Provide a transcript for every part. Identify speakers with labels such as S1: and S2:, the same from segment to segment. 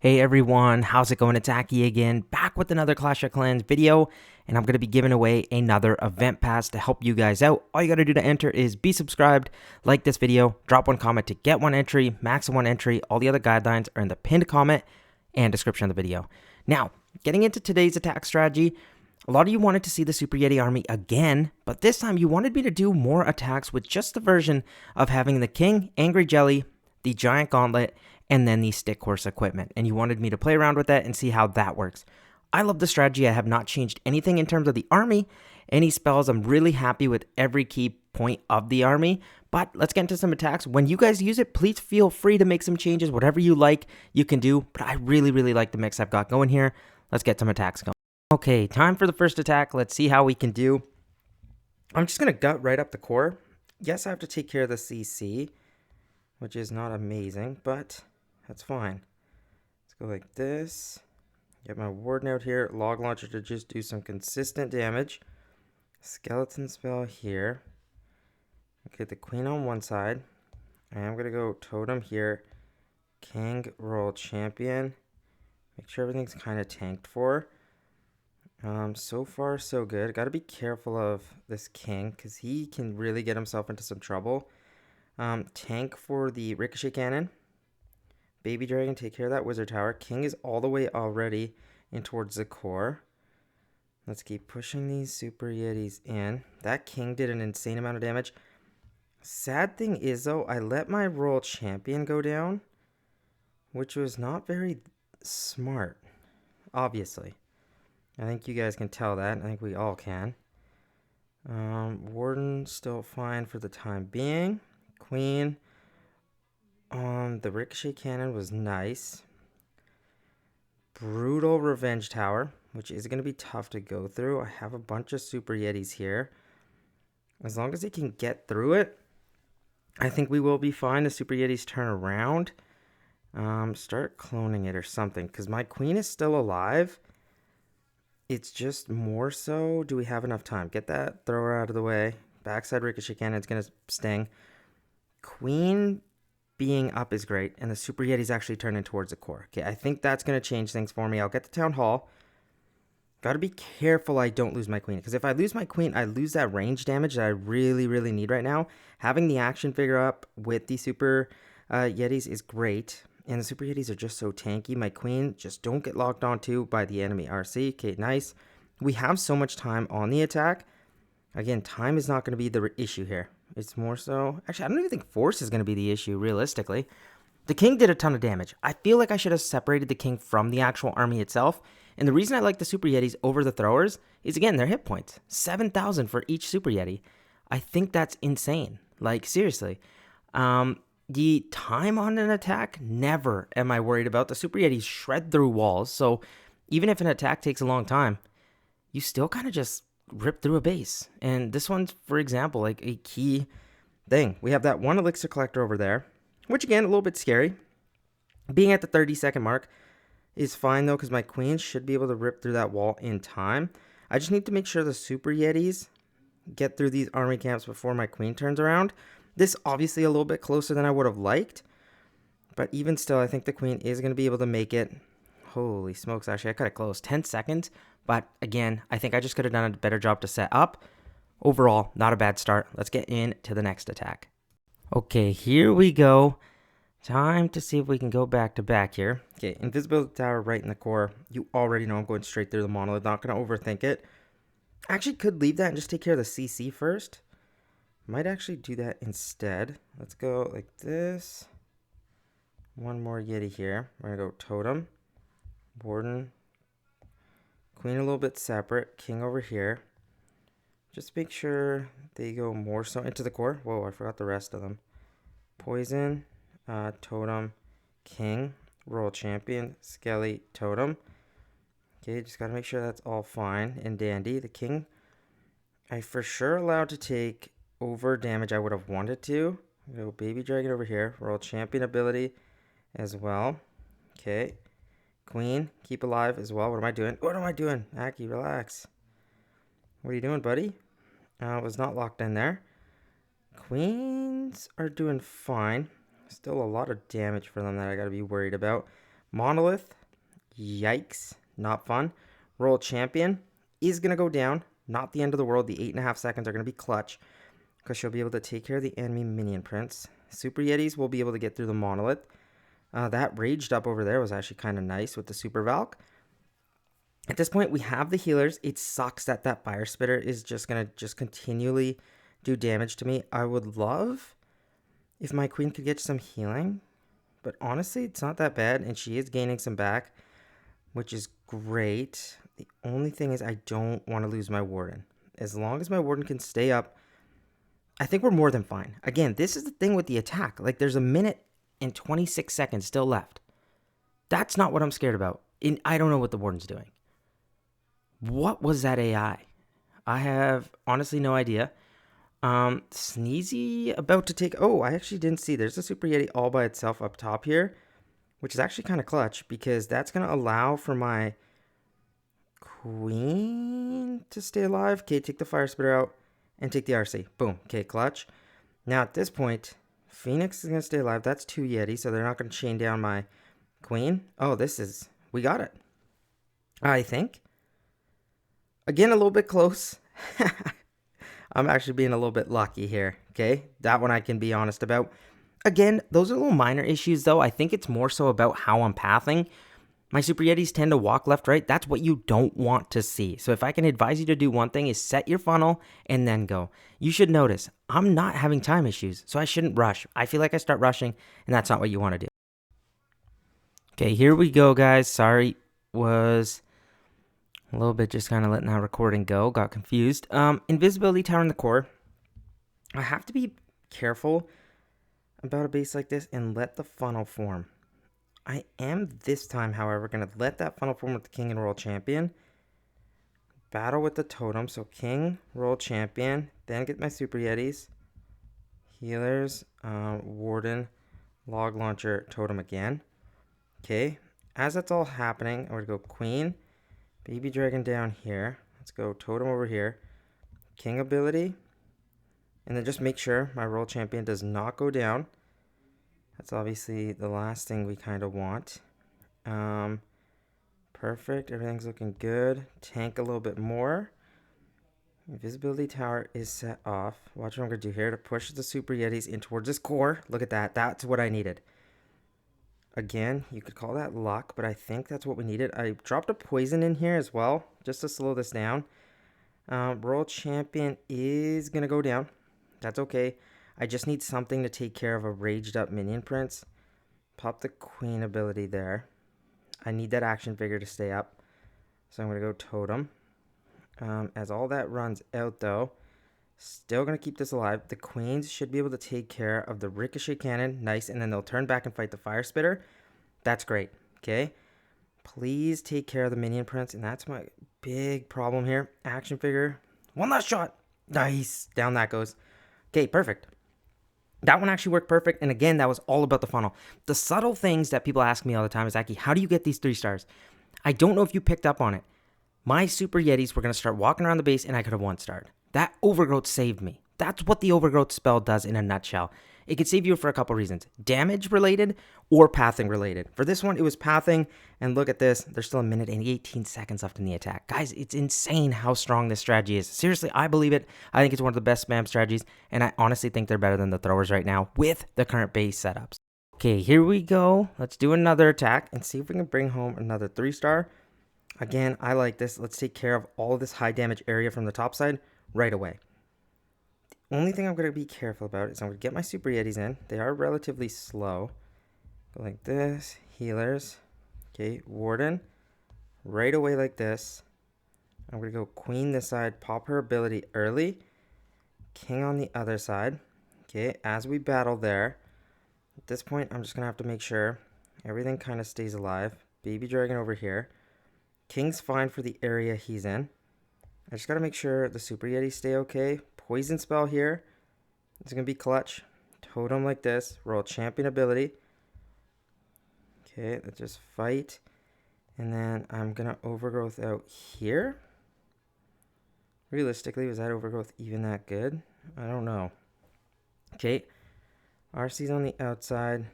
S1: Hey everyone, how's it going? It's Aki again, back with another Clash of Clans video, and I'm going to be giving away another event pass to help you guys out. All you got to do to enter is be subscribed, like this video, drop one comment to get one entry, max one entry. All the other guidelines are in the pinned comment and description of the video. Now, getting into today's attack strategy, a lot of you wanted to see the Super Yeti army again, but this time you wanted me to do more attacks with just the version of having the King, Angry Jelly, the Giant Gauntlet, and then the stick horse equipment, and you wanted me to play around with that and see how that works. I love the strategy. I have not changed anything in terms of the army, any spells. I'm really happy with every key point of the army, but let's get into some attacks. When you guys use it, please feel free to make some changes. Whatever you like, you can do, but I really like the mix I've got going here. Let's get some attacks going. Okay, time for the first attack. Let's see how we can do. I'm just going to gut right up the core. Yes, I have to take care of the CC, which is not amazing, but that's fine. Let's go like this. Get my warden out here. Log launcher to just do some consistent damage. Skeleton spell here. Okay, the queen on one side. I am going to go totem here. King, roll champion. Make sure everything's kind of tanked for. So far, so good. Got to be careful of this king because he can really get himself into some trouble. Tank for the ricochet cannon. Baby dragon, take care of that wizard tower. King is all the way already in towards the core. Let's keep pushing these super yetis in. That king did an insane amount of damage. Sad thing is, though, I let my royal champion go down, which was not very smart, obviously. I think you guys can tell that. I think we all can. Warden still fine for the time being. Queen. The ricochet cannon was nice. Brutal revenge tower, which is going to be tough to go through. I have a bunch of super yetis here. As long as they can get through it, I think we will be fine. The super yetis turn around. Start cloning it or something, because my queen is still alive. It's just more so, do we have enough time? Get that thrower out of the way. Backside ricochet cannon is going to sting. Queen being up is great, and the super yeti's actually turning towards the core. Okay, I think that's going to change things for me. I'll get the town hall. Got to be careful I don't lose my queen, because if I lose my queen, I lose that range damage that I really need right now. Having the action figure up with the super yetis is great, and the super yetis are just so tanky. My queen just don't get locked onto by the enemy RC. Okay, nice. We have so much time on the attack. Again, time is not going to be the issue here. It's more so... Actually, I don't even think force is going to be the issue, realistically. The king did a ton of damage. I feel like I should have separated the king from the actual army itself. And the reason I like the super yetis over the throwers is, again, their hit points. 7,000 for each super yeti. I think that's insane. Like, seriously. The time on an attack, never am I worried about. The super yetis shred through walls. So even if an attack takes a long time, you still kind of just rip through a base. And this one's, for example, like a key thing. We have that one elixir collector over there, which again, a little bit scary. Being at the 30-second mark is fine though, because my queen should be able to rip through that wall in time. I just need to make sure the super yetis get through these army camps before my queen turns around. This obviously a little bit closer than I would have liked, but even still, I think the queen is going to be able to make it. Holy smokes, actually, I cut it close. 10 seconds. But again, I think I just could have done a better job to set up. Overall, not a bad start. Let's get into the next attack. Okay, here we go. Time to see if we can go back to back here. Okay, invisibility tower right in the core. You already know I'm going straight through the monolith. Not going to overthink it. Actually could leave that and just take care of the CC first. Might actually do that instead. Let's go like this. One more yeti here. We're going to go totem. Warden. Queen a little bit separate. King over here. Just make sure they go more so into the core. Whoa, I forgot the rest of them. Poison, totem, king, royal champion, skelly, totem. Okay, just got to make sure that's all fine and dandy. The king, I for sure allowed to take over damage I would have wanted to. Go baby dragon over here. Royal champion ability as well. Okay. Queen, keep alive as well. What am I doing? What am I doing? Aki, relax. What are you doing, buddy? Was not locked in there. Queens are doing fine. Still a lot of damage for them that I got to be worried about. Monolith, yikes, not fun. World Champion is going to go down. Not the end of the world. The 8.5 seconds are going to be clutch because she'll be able to take care of the enemy minion prince. Super Yetis will be able to get through the Monolith. That raged up over there was actually kind of nice with the Super Valk. At this point, we have the healers. It sucks that that Fire Spitter is just going to just continually do damage to me. I would love if my queen could get some healing. But honestly, it's not that bad. And she is gaining some back, which is great. The only thing is I don't want to lose my warden. As long as my warden can stay up, I think we're more than fine. Again, this is the thing with the attack. Like, there's a minute and 26 seconds still left. That's not what I'm scared about. I don't know what the warden's doing. What was that AI? I have honestly no idea. Sneezy about to take... Oh, I actually didn't see. There's a Super Yeti all by itself up top here, which is actually kind of clutch because that's going to allow for my queen to stay alive. Okay, take the Fire Spitter out and take the RC. Boom. Okay, clutch. Now at this point, Phoenix is going to stay alive. That's 2 Yeti, so they're not going to chain down my queen. Oh, this is... We got it. I think. Again, a little bit close. I'm actually being a little bit lucky here, okay? That one I can be honest about. Again, those are little minor issues, though. I think it's more so about how I'm pathing. My Super Yetis tend to walk left, right. That's what you don't want to see. So if I can advise you to do one thing is set your funnel and then go. You should notice, I'm not having time issues, so I shouldn't rush. I feel like I start rushing, and that's not what you want to do. Okay, here we go, guys. Sorry, was... a little bit just kind of letting that recording go. Got confused. Invisibility tower in the core. I have to be careful about a base like this and let the funnel form. I am this time, however, going to let that funnel form with the king and world champion. Battle with the totem. So king, world champion. Then get my super yetis. Healers, warden, log launcher, totem again. Okay. As that's all happening, I'm going to go queen. Baby dragon down here. Let's go totem over here. King ability. And then just make sure my world champion does not go down. That's obviously the last thing we kind of want. Perfect. Everything's looking good. Tank a little bit more. Invisibility tower is set off. Watch what I'm going to do here to push the super yetis in towards this core. Look at that. That's what I needed. Again, you could call that luck, but I think that's what we needed. I dropped a poison in here as well, just to slow this down. World champion is going to go down. That's okay. I just need something to take care of a raged up minion prince. Pop the queen ability there. I need that action figure to stay up. So I'm going to go totem. As all that runs out though, still going to keep this alive. The queens should be able to take care of the ricochet cannon. Nice. And then they'll turn back and fight the fire spitter. That's great. Okay. Please take care of the minion prince. And that's my big problem here. Action figure. One last shot. Nice. Down that goes. Okay. Perfect. That one actually worked perfect. And again, that was all about the funnel. The subtle things that people ask me all the time is, Aki, how do you get these 3 stars? I don't know if you picked up on it. My super yetis were going to start walking around the base and I could have 1-starred. That overgrowth saved me. That's what the overgrowth spell does in a nutshell. It could save you for a couple reasons. Damage related or pathing related. For this one, it was pathing. And look at this. There's still a minute and 18 seconds left in the attack. Guys, it's insane how strong this strategy is. Seriously, I believe it. I think it's one of the best spam strategies. And I honestly think they're better than the throwers right now with the current base setups. Okay, here we go. Let's do another attack and see if we can bring home another 3-star. Again, I like this. Let's take care of all of this high damage area from the top side right away. The only thing I'm going to be careful about is I'm going to get my super yetis in. They are relatively slow. Go like this. Healers. Okay, warden. Right away like this. I'm going to go queen this side. Pop her ability early. King on the other side. Okay, as we battle there. At this point, I'm just going to have to make sure everything kind of stays alive. Baby dragon over here. King's fine for the area he's in. I just got to make sure the super yetis stay okay. Poison spell here. It's going to be clutch. Totem like this. World champion ability. Okay, let's just fight. And then I'm going to overgrowth out here. Realistically, was that overgrowth even that good? I don't know. Okay. RC's on the outside.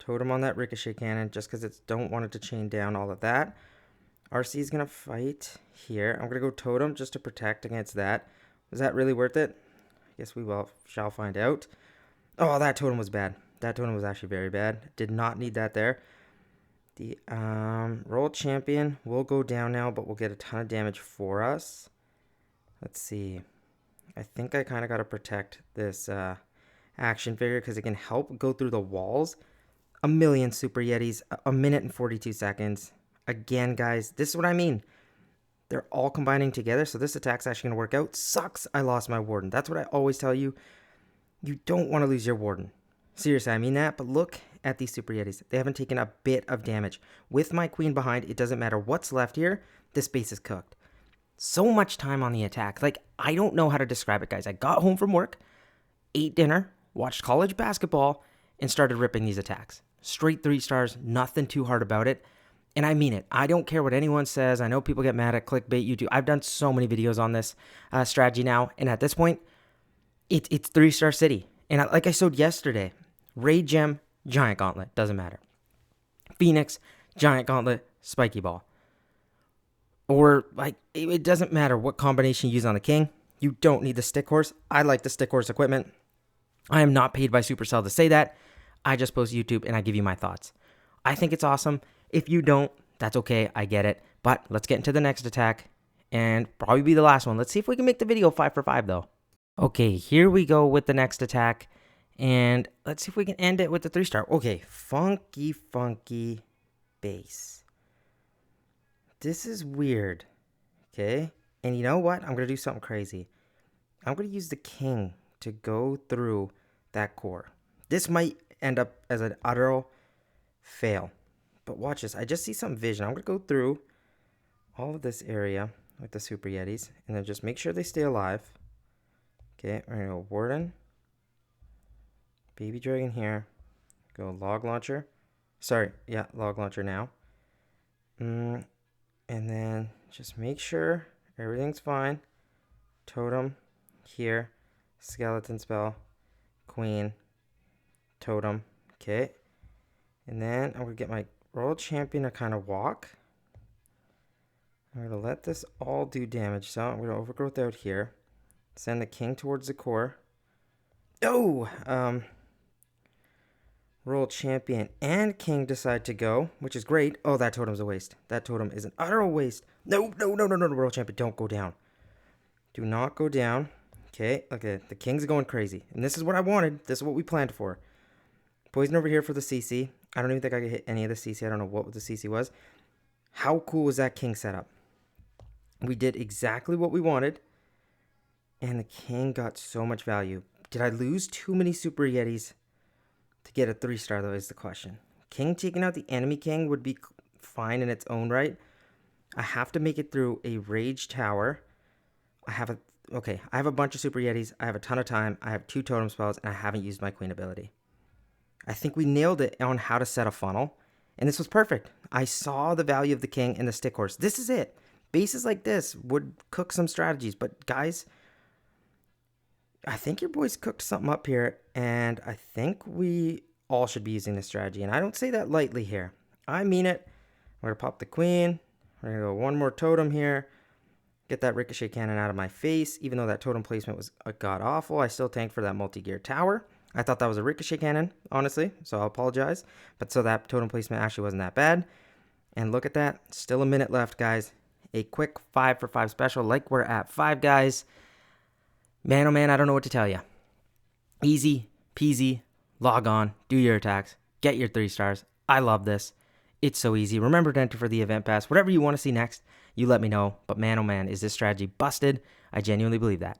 S1: totem on that ricochet cannon just because it's don't want it to chain down all of that. RC is going to fight here. I'm going to go totem just to protect against that. Was that really worth it? I guess we shall find out. Oh, that totem was bad. That totem was actually very bad. Did not need that there. The World Champion will go down now, but we'll get a ton of damage for us. Let's see. I think I kind of got to protect this action figure because it can help go through the walls. 1,000,000 Super Yetis, 1 minute and 42 seconds. Again, guys, this is what I mean. They're all combining together, so this attack's actually going to work out. Sucks I lost my Warden. That's what I always tell you. You don't want to lose your Warden. Seriously, I mean that, but look at these Super Yetis. They haven't taken a bit of damage. With my Queen behind, it doesn't matter what's left here. This base is cooked. So much time on the attack. Like, I don't know how to describe it, guys. I got home from work, ate dinner, watched college basketball, and started ripping these attacks. Straight 3 stars, nothing too hard about it. And I mean it. I don't care what anyone says. I know people get mad at clickbait, YouTube. I've done so many videos on this strategy now. And at this point, it's 3-star city. And like I showed yesterday, Raid Gem, Giant Gauntlet, doesn't matter. Phoenix, Giant Gauntlet, Spiky Ball. Or, like, it doesn't matter what combination you use on the King. You don't need the Stick Horse. I like the Stick Horse equipment. I am not paid by Supercell to say that. I just post YouTube and I give you my thoughts. I think it's awesome. If you don't, that's okay. I get it. But let's get into the next attack and probably be the last one. Let's see if we can make the video 5 for 5 though. Okay, here we go with the next attack. And let's see if we can end it with the 3-star. Okay, funky base. This is weird. Okay, and you know what? I'm going to do something crazy. I'm going to use the King to go through that core. This might end up as an utter fail. But watch this. I just see some vision. I'm going to go through all of this area with the Super Yetis. And then just make sure they stay alive. Okay, we're going to go Warden. Baby Dragon here. Go Log Launcher. Sorry, yeah, Log Launcher now. And then just make sure everything's fine. Totem here. Skeleton Spell. Queen. Totem. Okay. And then I'm going to get my World Champion to kind of walk. I'm going to let this all do damage. So I'm going to overgrowth out here. Send the King towards the core. Oh! World Champion and King decide to go, which is great. Oh, that totem's a waste. That totem is an utter waste. No. World Champion, don't go down. Do not go down. Okay, okay. The King's going crazy. And this is what I wanted. This is what we planned for. Poison over here for the CC. I don't even think I could hit any of the CC. I don't know what the CC was. How cool was that King setup? We did exactly what we wanted. And the King got so much value. Did I lose too many Super Yetis to get a 3-star, though, is the question. King taking out the enemy King would be fine in its own right. I have to make it through a Rage Tower. I have a bunch of Super Yetis. I have a ton of time. I have 2 totem spells, and I haven't used my Queen ability. I think we nailed it on how to set a funnel, and this was perfect. I saw the value of the King and the Stick Horse. This is it. Bases like this would cook some strategies, but guys, I think your boys cooked something up here, and I think we all should be using this strategy, and I don't say that lightly here. I mean it. We're going to pop the Queen. We're going to go one more totem here. Get that ricochet cannon out of my face. Even though that totem placement was god-awful, I still tanked for that multi-gear tower. I thought that was a ricochet cannon, honestly, so I'll apologize. But so that totem placement actually wasn't that bad. And look at that. Still a minute left, guys. A quick 5 for 5 special like we're at 5, guys. Man, oh man, I don't know what to tell you. Easy peasy. Log on. Do your attacks. Get your 3 stars. I love this. It's so easy. Remember to enter for the event pass. Whatever you want to see next, you let me know. But man, oh man, is this strategy busted? I genuinely believe that.